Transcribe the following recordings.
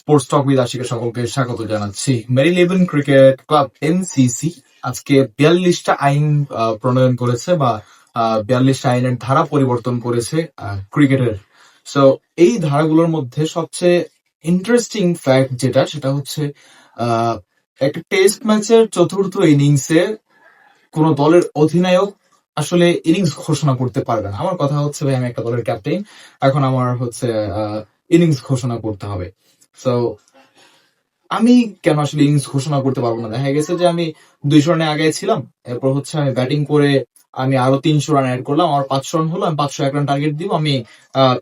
Sports talk with আশিকে সকলকে স্বাগত জানাচ্ছি। মেরিলেবোন ক্রিকেট ক্লাব এমসিসি আজকে 42টা আইন প্রণয়ন করেছে বা 42টা আইনের ধারা পরিবর্তন করেছে ক্রিকেটের। সো এই ধারাগুলোর মধ্যে সবচেয়ে ইন্টারেস্টিং ফ্যাক্ট যেটা সেটা হচ্ছে একটা টেস্ট ম্যাচের চতুর্থ ইনিংসে কোন দলের অধিনায়ক আসলে ইনিংস ঘোষণা করতে পারবে না। আমার কথা হচ্ছে ভাই, আমি একটা দলের ক্যাপ্টেন, এখন আমার হচ্ছে ইনিংস ঘোষণা করতে হবে। সো আমি কেন আসলে ইনিংস ঘোষণা করতে পারবো না? দেখা গেছে যে আমি 200 রানে আগে ছিলাম, এরপর হচ্ছে আমি ব্যাটিং করে আমি আরো 300 রান অ্যাড করলাম, আমার 500 রান হলো, আমি 501 রান টার্গেট দিব, আমি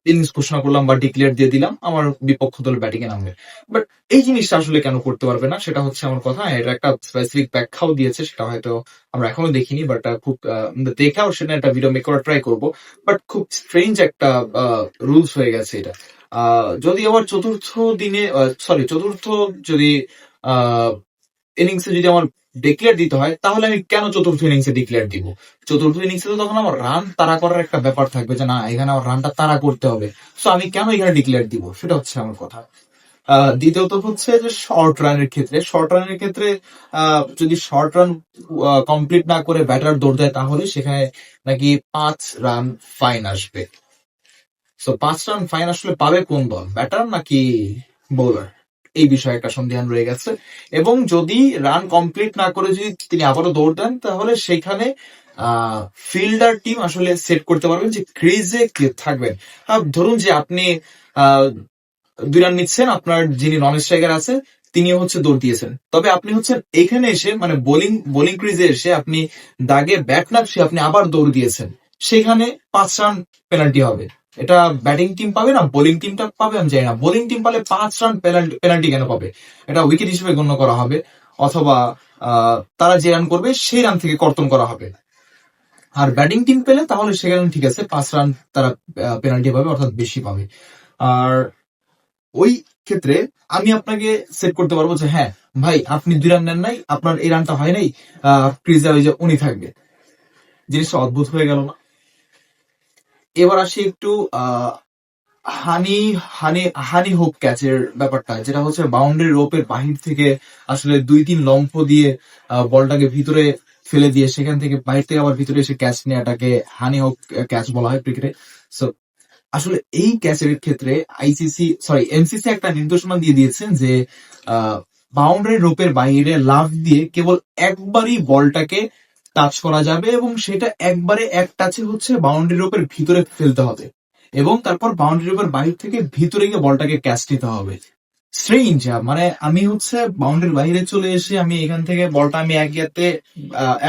ইনিংস ঘোষণা করলাম বা ডিক্লেয়ার দিয়ে দিলাম, আমার বিপক্ষ দল ব্যাটিং এ নামবে। বাট এই জিনিসটা আসলে কেন করতে পারবে না সেটা হচ্ছে আমার কথা। এটা একটা স্পেসিফিক ব্যাখ্যাও দিয়েছে, সেটা হয়তো আমরা এখনো দেখিনি, বাট খুব দেখাও সেটা একটা ভিডিও মেক করার ট্রাই করবো। বাট খুব স্ট্রেঞ্জ একটা রুলস হয়ে গেছে এটা। যদি আবার চতুর্থ যদি ইনিংসে যদি আমার ডিক্লেয়ার দিতে হয়, তাহলে আমি কেন চতুর্থ ইনিংসে ডিক্লেয়ার দিব? চতুর্থ ইনিংসে তো তখন আমার রান তাড়া করার একটা ব্যাপার থাকবে যে না, এখানে আমার রানটা তাড়া করতে হবে। সো আমি কেন এখানে ডিক্লেয়ার দিব, সেটা হচ্ছে আমার কথা। দ্বিতীয়ত হচ্ছে যে শর্ট রানের ক্ষেত্রে যদি শর্ট রান কমপ্লিট না করে ব্যাটার দৌড় দেয়, তাহলে সেখানে নাকি 5 রান ফাইন আসবে। সো 5 রান ফাইন আসলে পাবে কোন দল, ব্যাটার নাকি বোলার? এই বিষয়ে একটা সন্দেহান রয়ে গেছে। এবং যদি রান কমপ্লিট না করে যদি তিনি আবারও দৌড় দেন, তাহলে সেখানে ফিল্ডার টিম আসলে সেট করতে পারবেন যে ক্রিজে কে থাকবেন। ধরুন যে আপনি 2 রান নিচ্ছেন, আপনার যিনি নন স্ট্রাইকার আছে তিনি হচ্ছে দৌড় দিয়েছেন, তবে আপনি হচ্ছেন এখানে এসে মানে বোলিং ক্রিজে এসে আপনি দাগে ব্যাট না সে আপনি আবার দৌড় দিয়েছেন, সেখানে 5 রান পেনাল্টি হবে। এটা ব্যাটিং টিম পাবে না, বোলিং টিমটা পাবে আমি জানি না। বোলিং টিম পালে 5 রান পেনাল্টি কেন পাবে? এটা উইকেট হিসেবে গণ্য করা হবে, অথবা তারা যে রান করবে সেই রান থেকে কর্তন করা হবে। আর ব্যাটিং টিম পেলে তাহলে সেখানে ঠিক আছে, 5 রান তারা পেনাল্টি পাবে, অর্থাৎ বেশি পাবে। আর ওই ক্ষেত্রে আমি আপনাকে সেট করতে পারবো যে হ্যাঁ ভাই, আপনি 2 রান নেন নাই, আপনার এই রানটা হয় নাই, ক্রিজে ওই যে উনি থাকবে। জিনিসটা অদ্ভুত হয়ে গেল না? এবার আসি একটু হানি হানি হানি হোপ ক্যাচের ব্যাপারটা, যেটা হচ্ছে বাউন্ডারি রোপের বাহির থেকে আসলে 2-3 লম্ফ দিয়ে বলটাকে ভিতরে ফেলে দিয়ে সেখান থেকে বাহির থেকে আবার ভিতরে এসে ক্যাচ নেওয়াটাকে হানি হোপ ক্যাচ বলা হয় ক্রিকেটে। সো আসলে এই ক্যাচের ক্ষেত্রে এমসিসি একটা নির্দেশনা দিয়ে দিয়েছেন যে বাউন্ডারি রোপের বাইরে লাফ দিয়ে কেবল একবারই বলটাকে টাচ করা যাবে, এবং সেটা একবারে এক টাচে হচ্ছে বাউন্ডারি রোপের ভিতরে ফেলতে হবে, এবং তারপর বাউন্ডারি রোপের বাইরে থেকে ভিতরে গিয়ে বলটাকে ক্যাচ নিতে হবে। স্ট্রেঞ্জ, মানে আমি হচ্ছে বাউন্ডারির বাইরে চলে এসে আমি এখান থেকে বলটা আমি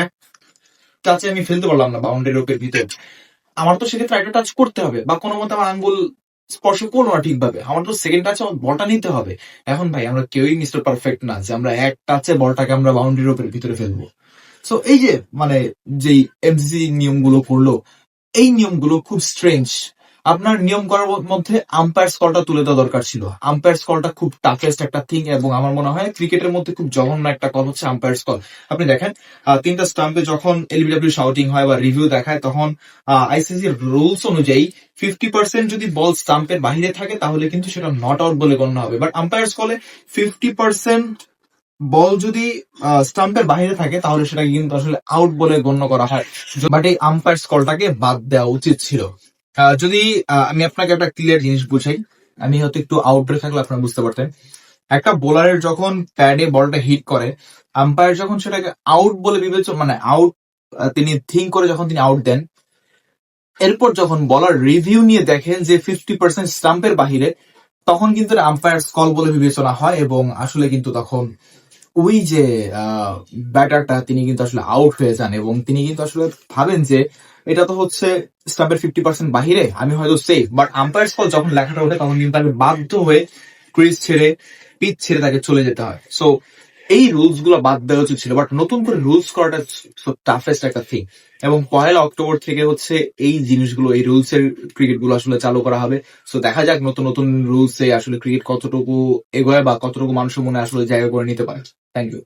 এক টাচে আমি ফেলতে পারলাম না বাউন্ডারি রোপের ভিতরে। আমার তো সেক্ষেত্রে একটা টাচ করতে হবে, বা কোনো মতে আমার আঙ্গুল স্পর্শ করলো না ঠিকভাবে, আমার তো সেকেন্ড টাচে বলটা নিতে হবে। এখন ভাই, আমরা কেউই মিস্টার পারফেক্ট না যে আমরা এক টাচে বলটাকে আমরা বাউন্ডারি রোপের ভিতরে ফেলবো। সো এই যে মানে যেই এমসিসি নিয়মগুলো করলো, এই নিয়মগুলো খুব স্ট্রেঞ্জ। আপনার নিয়ম করার মধ্যে আম্পায়ার কলটা তুলে দেওয়া দরকার ছিল। আম্পায়ার কলটা খুব টাফেস্ট একটা থিং, এবং আমার মনে হয় ক্রিকেটের মধ্যে খুব জঘন্য একটা কল হচ্ছে আম্পায়ার কল। আপনি দেখেন, 3টা স্টাম্পে যখন এলবিডব্লিউ শাউটিং হয় বা রিভিউ দেখায়, তখন আইসিসি রুলস অনুযায়ী 50% যদি বল স্টাম্পের বাহিরে থাকে তাহলে কিন্তু সেটা নট আউট বলে গণ্য হবে। বাট আম্পায়ার কলে 50% বল যদি স্টাম্পের বাইরে থাকে তাহলে সেটাকে কিন্তু আসলে আউট বলে গণ্য করা হয়। বাট এই আম্পায়ার কলটাকে বাদ দেওয়া উচিত ছিল। যদি আমি আপনাকে একটা ক্লিয়ার জিনিস বুঝাই, আমি হয়তো একটু আউটডোরে থাকলে আপনারা বুঝতে পারতেন। একটা বোলারের যখন প্যাডে বলটা হিট করে, আম্পায়ার যখন সেটাকে আউট বলে মানে আউট তিনি থিঙ্ক করে যখন তিনি আউট দেন, এরপর যখন বলার রিভিউ নিয়ে দেখেন যে 50% স্টাম্পের বাহিরে, তখন কিন্তু আম্পায়ার কল বলে বিবেচনা হয়, এবং আসলে কিন্তু তখন ওই যে ব্যাটারটা তিনি কিন্তু আসলে আউট হয়ে যান, এবং তিনি কিন্তু আসলে ভাবেন যে এটা তো হচ্ছে স্টাম্পের 50% বাহিরে, আমি হয়তো সেফ। বাট আম্পায়ার কল যখন লেখাটা ওঠে, তখন কিন্তু তাকে বাধ্য হয়ে ক্রিজ ছেড়ে পিচ ছেড়ে তাকে চলে যেতে হয়। সো এই রুলস গুলো বাদ দেওয়া উচিত ছিল, বাট নতুন করে রুলস করাটা টাফেস্ট একটা থিং। এবং 1 অক্টোবর থেকে হচ্ছে এই জিনিসগুলো, এই রুলস এর ক্রিকেট গুলো আসলে চালু করা হবে। সো দেখা যাক নতুন নতুন রুলস এ আসলে ক্রিকেট কতটুকু এগোয় বা কতটুকু মানুষের মনে আসলে জায়গা করে নিতে পারে। Thank you.